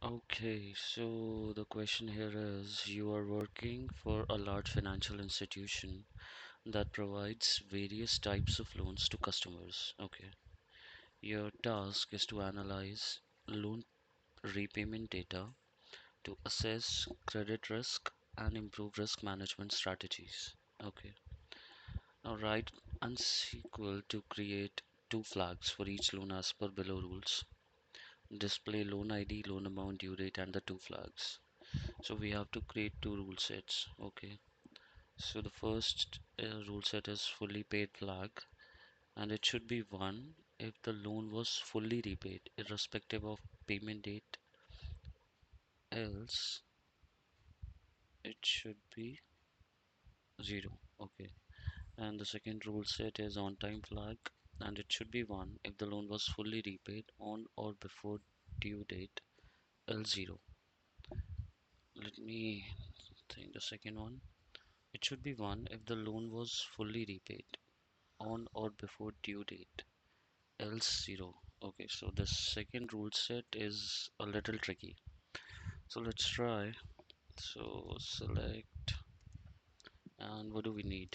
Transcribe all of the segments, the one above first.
Okay, so the question here is you are working for a large financial institution that provides various types of loans to customers. Okay, your task is to analyze loan repayment data to assess credit risk and improve risk management strategies. Okay, now write and SQL to create two flags for each loan as per below rules. Display loan ID, loan amount, due date, and the two flags. So we have to create two rule sets. Okay, so the first rule set is fully paid flag, and it should be 1 if the loan was fully repaid irrespective of payment date, else it should be 0. Okay, and the second rule set is on time flag, and it should be 1 if the loan was fully repaid on or before due date, else 0. Let me think the second one. It should be 1 if the loan was fully repaid on or before due date, else 0. Okay, so the second rule set is a little tricky. So let's try. So select, and what do we need?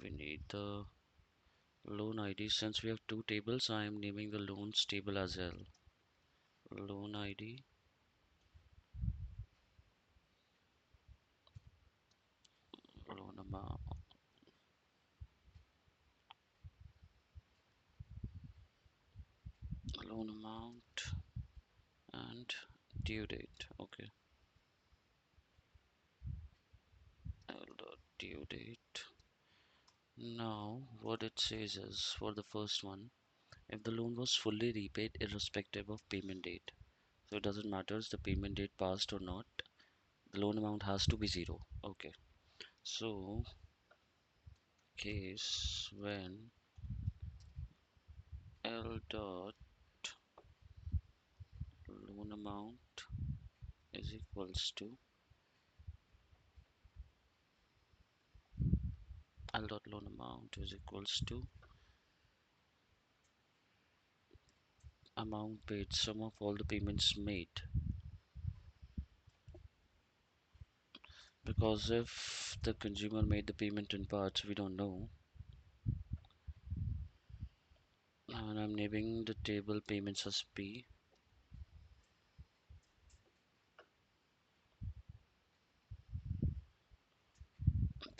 We need the loan ID. Since we have two tables, I am naming the loans table as L. Loan ID, loan amount, loan amount, and due date. Okay, L dot due date. Now, what it says is for the first one, if the loan was fully repaid irrespective of payment date. So it doesn't matter if the payment date passed or not, the loan amount has to be 0. Okay. So case when L dot loan amount is equals to L dot loan amount is equals to amount paid, sum of all the payments made. Because if the consumer made the payment in parts, we don't know. And I'm naming the table payments as P.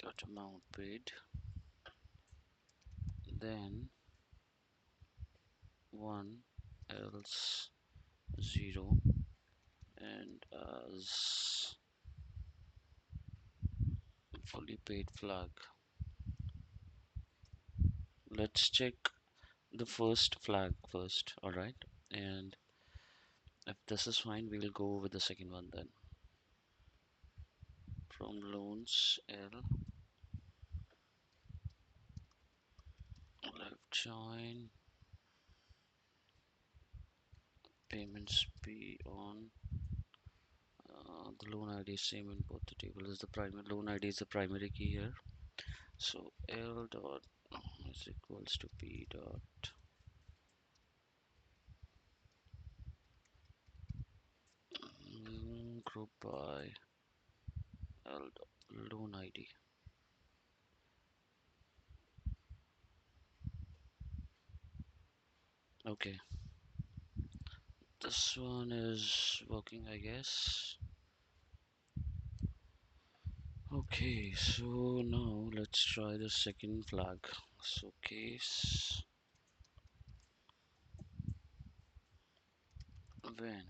Dot amount paid. Then 1, else 0, and as fully paid flag. Let's check the first flag first, alright? And if this is fine, we will go with the second one then. From loans L, left join, payments P on. The loan ID is same in both the table. Is the primary loan ID is the primary key here. So L dot is equals to P dot group by L dot loan ID. Okay, this one is working, I guess. Okay, so now let's try the second flag. So case when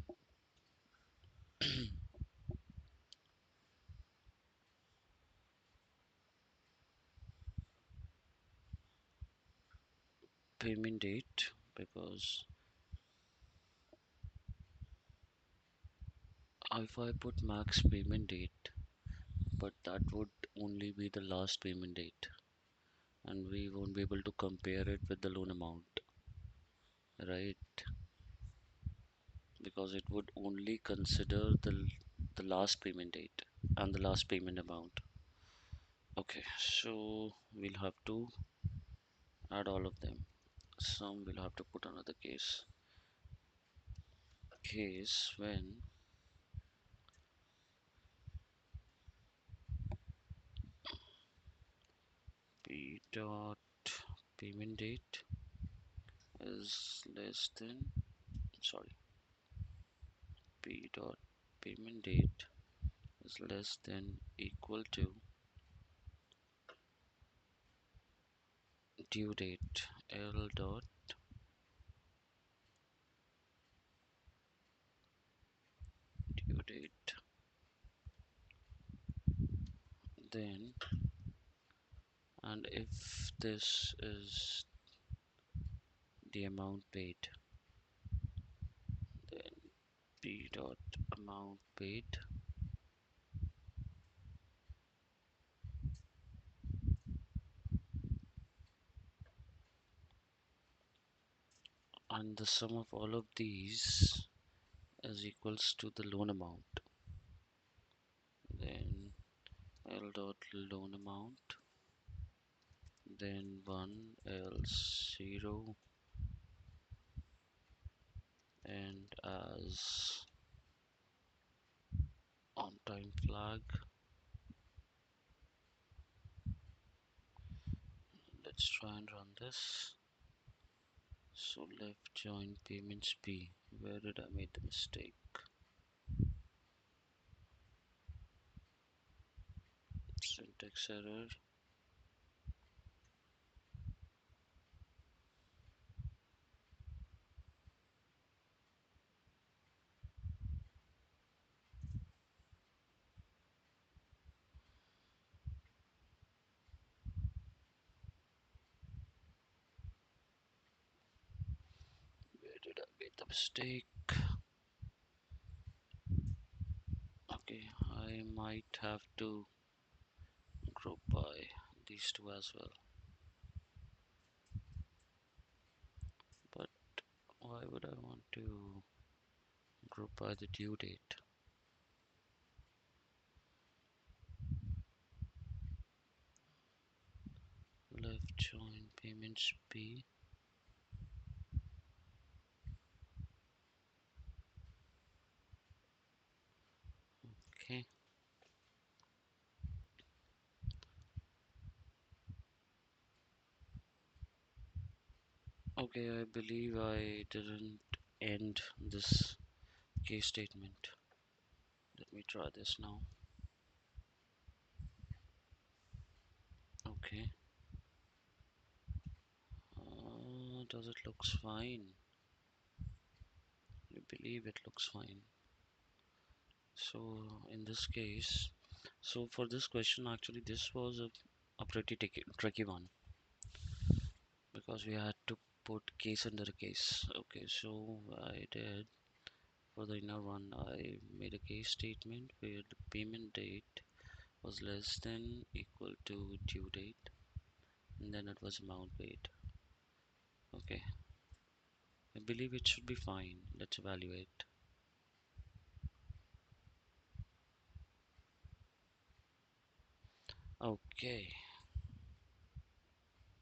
payment date, because if I put max payment date, but that would only be the last payment date, and we won't be able to compare it with the loan amount, right? Because it would only consider the last payment date and the last payment amount. Okay, so we'll have to add all of them. Some will have to put another case. Case when P dot payment date is less than, sorry, P dot payment date is less than equal to due date. L dot due date. Then, and if this is the amount paid, then P dot amount paid, and the sum of all of these is equals to the loan amount. Then L dot loan amount, then 1 else 0, and as on time flag. Let's try and run this. So left join payments B. Where did I make the mistake? Syntax error. Where did I make the mistake? Okay, I might have to group by these two as well. But why would I want to group by the due date? Left join payments B. Okay. Okay, I believe I didn't end this case statement. Let me try this now. Okay. Does it looks fine? I believe it looks fine. So in this case, so for this question, actually this was a pretty tricky one because we had to put case under a case. Okay, so I did for the inner one, I made a case statement where the payment date was less than equal to due date, and then it was amount paid. Okay, I believe it should be fine. Let's evaluate. Okay,